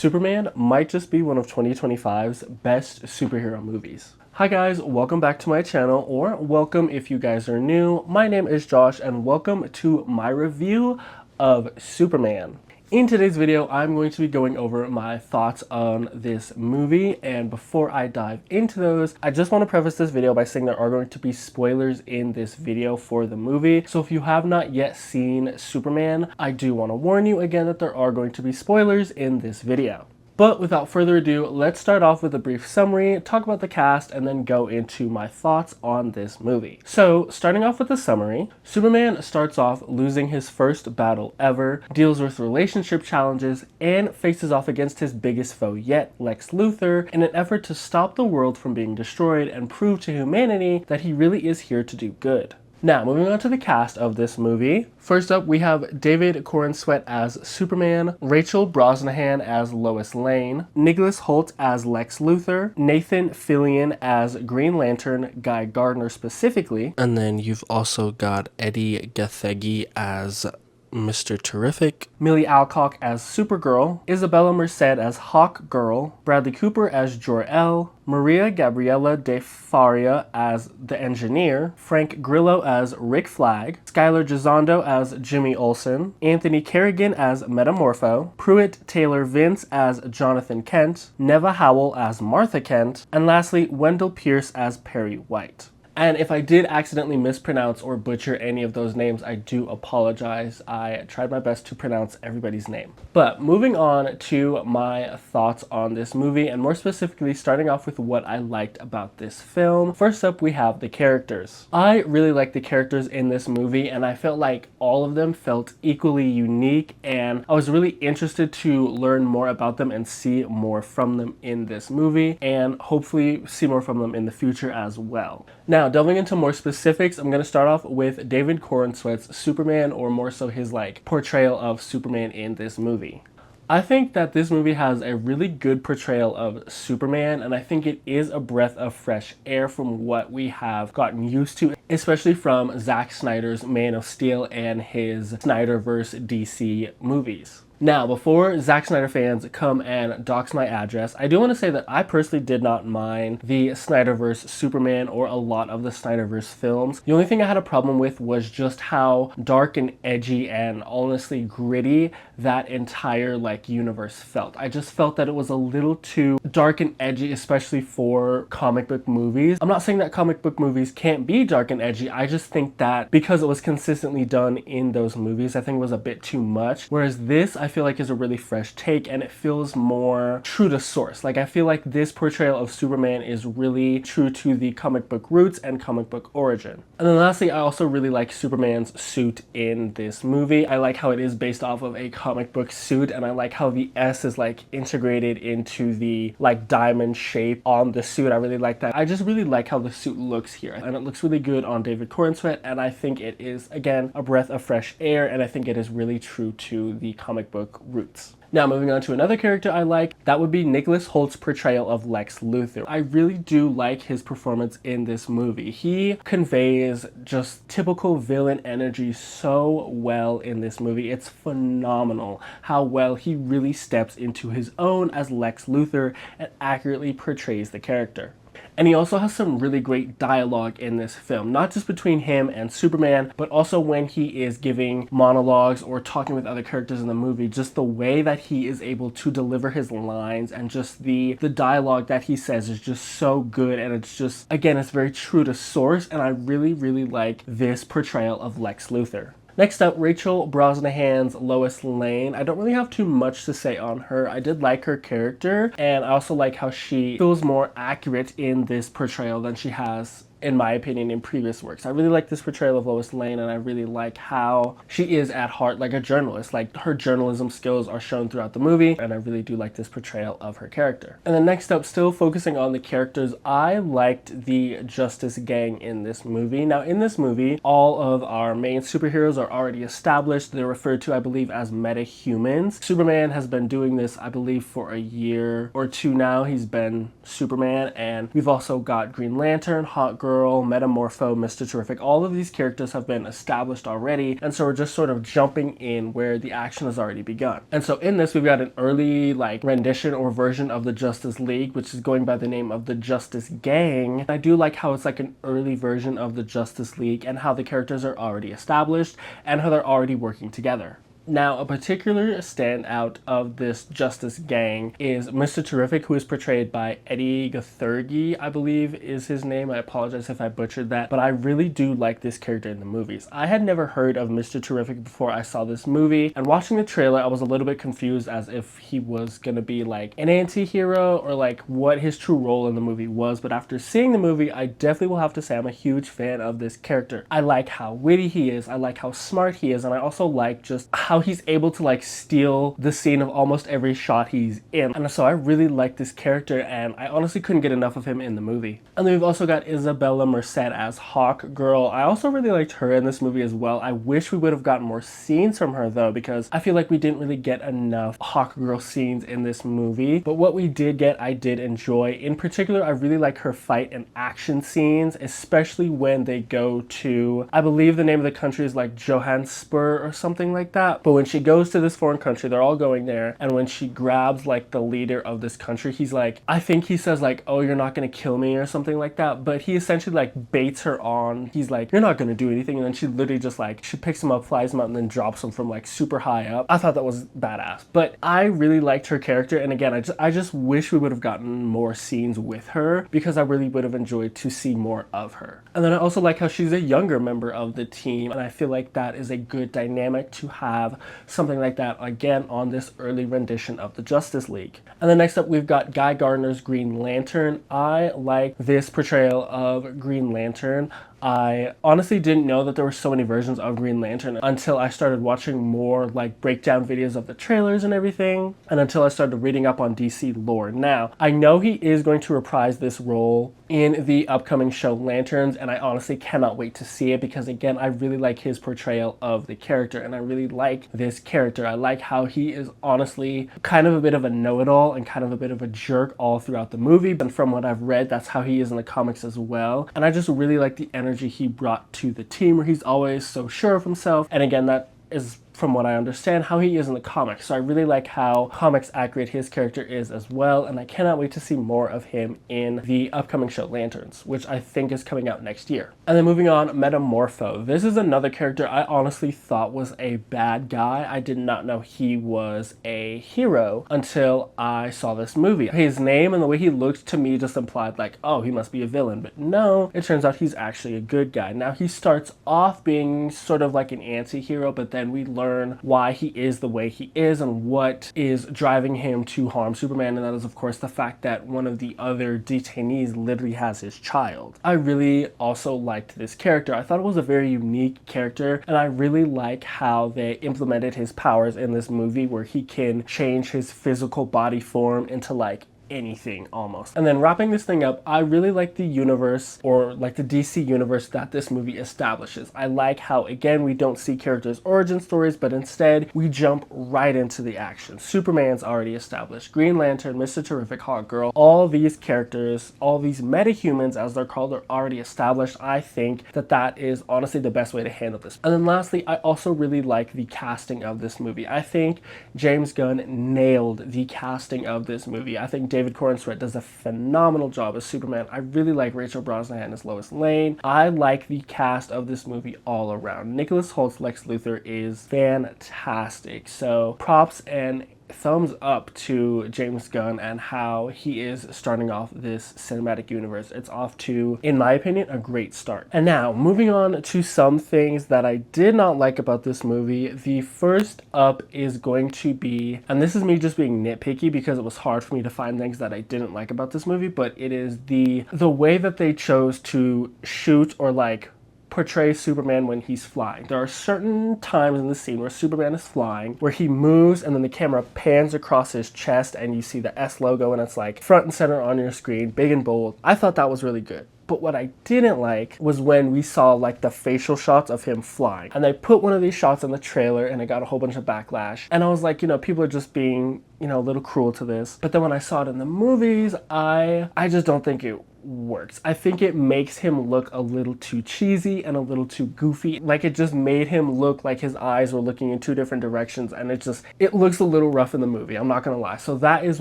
Superman might just be one of 2025's best superhero movies. Hi guys, welcome back to my channel, or welcome if you guys are new. My name is Josh and welcome to my review of Superman. In today's video, I'm going to be going over my thoughts on this movie, and before I dive into those, I just want to preface this video by saying there are going to be spoilers in this video for the movie. So if you have not yet seen Superman, I do want to warn you again that there are going to be spoilers in this video. But without further ado, let's start off with a brief summary, talk about the cast, and then go into my thoughts on this movie. So, starting off with the summary, Superman starts off losing his first battle ever, deals with relationship challenges, and faces off against his biggest foe yet, Lex Luthor, in an effort to stop the world from being destroyed and prove to humanity that he really is here to do good. Now, moving on to the cast of this movie. First up, we have David Corenswet as Superman, Rachel Brosnahan as Lois Lane, Nicholas Hoult as Lex Luthor, Nathan Fillion as Green Lantern, Guy Gardner specifically, and then you've also got Eddie Gathegi as Mr. Terrific, Millie Alcock as Supergirl, Isabella Merced as Hawk Girl, Bradley Cooper as Jor-El, Maria Gabriela de Faria as The Engineer, Frank Grillo as Rick Flag, Skylar Gisondo as Jimmy Olsen, Anthony Kerrigan as Metamorpho, Pruitt Taylor Vince as Jonathan Kent, Neva Howell as Martha Kent, and lastly, Wendell Pierce as Perry White. And if I did accidentally mispronounce or butcher any of those names, I do apologize. I tried my best to pronounce everybody's name. But moving on to my thoughts on this movie, and more specifically starting off with what I liked about this film. First up, we have the characters. I really liked the characters in this movie, and I felt like all of them felt equally unique, and I was really interested to learn more about them and see more from them in this movie, and hopefully see more from them in the future as well. Now, delving into more specifics, I'm going to start off with David Corenswet's Superman, or more so his portrayal of Superman in this movie. I think that this movie has a really good portrayal of Superman, and I think it is a breath of fresh air from what we have gotten used to, especially from Zack Snyder's Man of Steel and his Snyderverse DC movies. Now, before Zack Snyder fans come and dox my address, I do want to say that I personally did not mind the Snyderverse Superman or a lot of the Snyderverse films. The only thing I had a problem with was just how dark and edgy and honestly gritty that entire universe felt. I just felt that it was a little too dark and edgy, especially for comic book movies. I'm not saying that comic book movies can't be dark and edgy. I just think that because it was consistently done in those movies, I think it was a bit too much. Whereas this, I feel like is a really fresh take, and it feels more true to source. I feel like this portrayal of Superman is really true to the comic book roots and comic book origin. And then lastly, I also really like Superman's suit in this movie. I like how it is based off of a comic book suit, and I like how the S is integrated into the diamond shape on the suit. I really like that. I just really like how the suit looks here, and it looks really good on David Corenswet, and I think it is, again, a breath of fresh air, and I think it is really true to the comic book roots. Now, moving on to another character I like, that would be Nicholas Hoult's portrayal of Lex Luthor. I really do like his performance in this movie. He conveys just typical villain energy so well in this movie. It's phenomenal how well he really steps into his own as Lex Luthor and accurately portrays the character. And he also has some really great dialogue in this film, not just between him and Superman, but also when he is giving monologues or talking with other characters in the movie. Just the way that he is able to deliver his lines and just the dialogue that he says is just so good, and it's just, again, it's very true to source, and I really, really like this portrayal of Lex Luthor. Next up, Rachel Brosnahan's Lois Lane. I don't really have too much to say on her. I did like her character, and I also like how she feels more accurate in this portrayal than she has, in my opinion, in previous works. I really like this portrayal of Lois Lane, and I really like how she is at heart a journalist. Her journalism skills are shown throughout the movie, and I really do like this portrayal of her character. And then next up, still focusing on the characters, I liked the Justice Gang in this movie. Now, in this movie, all of our main superheroes are already established. They're referred to, I believe, as metahumans. Superman has been doing this, I believe, for a year or two now. He's been Superman, and we've also got Green Lantern, Hawk Girl, Hawkgirl, Metamorpho, Mr. Terrific, all of these characters have been established already, and so we're just sort of jumping in where the action has already begun. And so in this, we've got an early like rendition or version of the Justice League, which is going by the name of the Justice Gang. I do like how it's like an early version of the Justice League and how the characters are already established and how they're already working together. Now, a particular standout of this Justice Gang is Mr. Terrific, who is portrayed by Eddie Gathurgi, I believe is his name. I apologize if I butchered that, but I really do like this character in the movies. I had never heard of Mr. Terrific before I saw this movie, and watching the trailer, I was a little bit confused as if he was gonna be like an anti-hero or like what his true role in the movie was, but after seeing the movie, I definitely will have to say I'm a huge fan of this character. I like how witty he is, I like how smart he is, and I also like just how he's able to like steal the scene of almost every shot he's in. And so I really like this character, and I honestly couldn't get enough of him in the movie. And then we've also got Isabella Merced as Hawkgirl. I also really liked her in this movie as well. I wish we would have gotten more scenes from her though, because I feel like we didn't really get enough Hawkgirl scenes in this movie. But what we did get, I did enjoy. In particular, I really like her fight and action scenes, especially when they go to, I believe the name of the country is like Johannesburg or something like that. But when she goes to this foreign country, they're all going there, and when she grabs like the leader of this country, he's like, I think he says like, oh, you're not gonna kill me or something like that, but he essentially like baits her on. He's like, you're not gonna do anything, and then she literally just like, she picks him up, flies him out, and then drops him from like super high up. I thought that was badass, but I really liked her character, and again, I just wish we would have gotten more scenes with her, because I really would have enjoyed to see more of her. And then I also like how she's a younger member of the team, and I feel like that is a good dynamic to have something like that again on this early rendition of the Justice League. And then next up, we've got Guy Gardner's Green Lantern. I like this portrayal of Green Lantern. I honestly didn't know that there were so many versions of Green Lantern until I started watching more like breakdown videos of the trailers and everything, and until I started reading up on DC lore. Now, I know he is going to reprise this role in the upcoming show Lanterns, and I honestly cannot wait to see it, because again, I really like his portrayal of the character, and I really like this character. I like how he is honestly kind of a bit of a know-it-all and kind of a bit of a jerk all throughout the movie, and from what I've read, that's how he is in the comics as well. And I just really like the energy he brought to the team, where he's always so sure of himself, and again, that is, from what I understand, how he is in the comics. So I really like how comics accurate his character is as well, and I cannot wait to see more of him in the upcoming show Lanterns, which I think is coming out next year. And then moving on, Metamorpho. This is another character I honestly thought was a bad guy. I did not know he was a hero until I saw this movie. His name and the way he looked to me just implied like, oh, he must be a villain, but no, it turns out he's actually a good guy. Now, he starts off being sort of like an anti-hero, but then we learn why he is the way he is and what is driving him to harm Superman, and that is of course the fact that one of the other detainees literally has his child. I really also liked this character. I thought it was a very unique character, and I really like how they implemented his powers in this movie, where he can change his physical body form into like anything almost. And then wrapping this thing up, I really like the universe, or like the DC universe that this movie establishes. I like how, again, we don't see characters' origin stories, but instead we jump right into the action. Superman's already established. Green Lantern, Mr. Terrific, Hawkgirl, all these characters, all these metahumans as they're called, are already established. I think that that is honestly the best way to handle this. And then lastly, I also really like the casting of this movie. I think James Gunn nailed the casting of this movie. I think David Corenswet does a phenomenal job as Superman. I really like Rachel Brosnahan as Lois Lane. I like the cast of this movie all around. Nicholas Holt's Lex Luthor is fantastic. So props and thumbs up to James Gunn and how he is starting off this cinematic universe. It's off to, in my opinion, a great start. And now, moving on to some things that I did not like about this movie. The first up is going to be, and this is me just being nitpicky because it was hard for me to find things that I didn't like about this movie, but it is the way that they chose to shoot or like portray Superman when he's flying. There are certain times in the scene where Superman is flying, where he moves and then the camera pans across his chest and you see the S logo and it's like front and center on your screen, big and bold. I thought that was really good. But what I didn't like was when we saw like the facial shots of him flying. And they put one of these shots in the trailer and it got a whole bunch of backlash. And I was like, you know, people are just being, you know, a little cruel to this. But then when I saw it in the movies, I just don't think it works. I think it makes him look a little too cheesy and a little too goofy. Like, it just made him look like his eyes were looking in two different directions, and it looks a little rough in the movie, I'm not gonna lie. So that is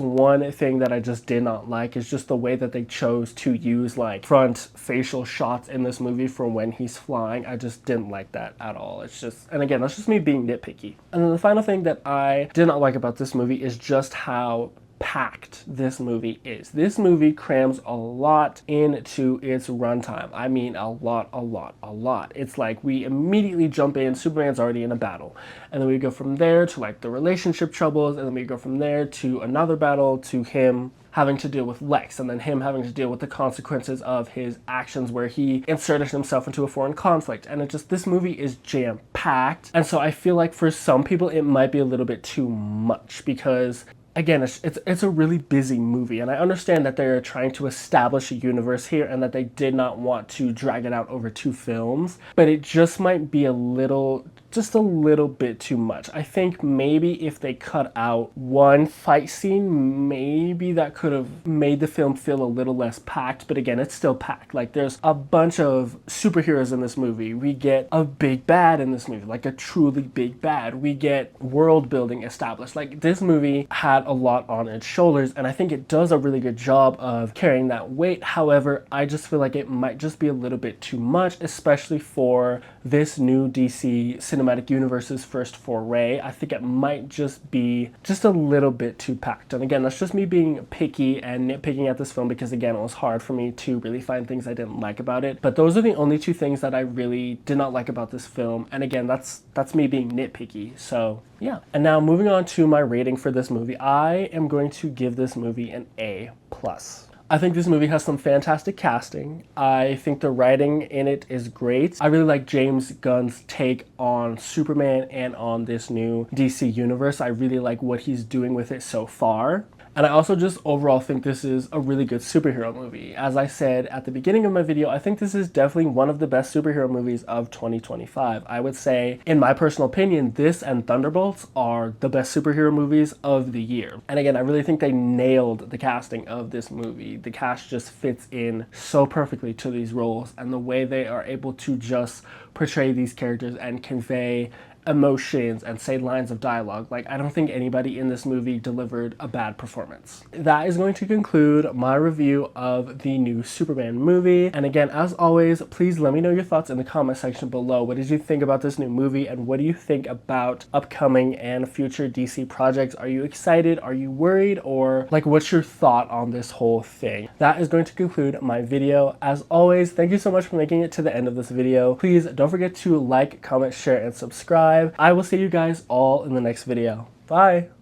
one thing that I just did not like, is just the way that they chose to use like front facial shots in this movie for when he's flying. I just didn't like that at all. It's just, and again, that's just me being nitpicky. And then the final thing that I did not like about this movie is just how packed this movie is. This movie crams a lot into its runtime. I mean, a lot. It's like we immediately jump in, Superman's already in a battle, and then we go from there to like the relationship troubles, and then we go from there to another battle, to him having to deal with Lex, and then him having to deal with the consequences of his actions where he inserted himself into a foreign conflict. And this movie is jam-packed, and so I feel like for some people it might be a little bit too much, because again, it's a really busy movie, and I understand that they're trying to establish a universe here and that they did not want to drag it out over 2 films, but it just might be just a little bit too much. I think maybe if they cut out one fight scene, maybe that could have made the film feel a little less packed, but again, it's still packed. Like, there's a bunch of superheroes in this movie. We get a big bad in this movie, like a truly big bad. We get world building established. Like, this movie had a lot on its shoulders, and I think it does a really good job of carrying that weight. However, I just feel like it might just be a little bit too much, especially for this new DC Cinematic Universe's first foray. I think it might just be just a little bit too packed. And again, that's just me being picky and nitpicking at this film, because again, it was hard for me to really find things I didn't like about it. But those are the only 2 things that I really did not like about this film. And again, that's me being nitpicky. So yeah. And now moving on to my rating for this movie, I am going to give this movie an A+. I think this movie has some fantastic casting. I think the writing in it is great. I really like James Gunn's take on Superman and on this new DC universe. I really like what he's doing with it so far. And I also just overall think this is a really good superhero movie. As I said at the beginning of my video, I think this is definitely one of the best superhero movies of 2025. I would say, in my personal opinion, this and Thunderbolts are the best superhero movies of the year. And again, I really think they nailed the casting of this movie. The cast just fits in so perfectly to these roles, and the way they are able to just portray these characters and convey emotions and say lines of dialogue. Like, I don't think anybody in this movie delivered a bad performance. That is going to conclude my review of the new Superman movie. And again, as always, please let me know your thoughts in the comment section below. What did you think about this new movie, and what do you think about upcoming and future DC projects? Are you excited? Are you worried? Or like, what's your thought on this whole thing? That is going to conclude my video. As always, thank you so much for making it to the end of this video. Please don't forget to like, comment, share, and subscribe. I will see you guys all in the next video. Bye!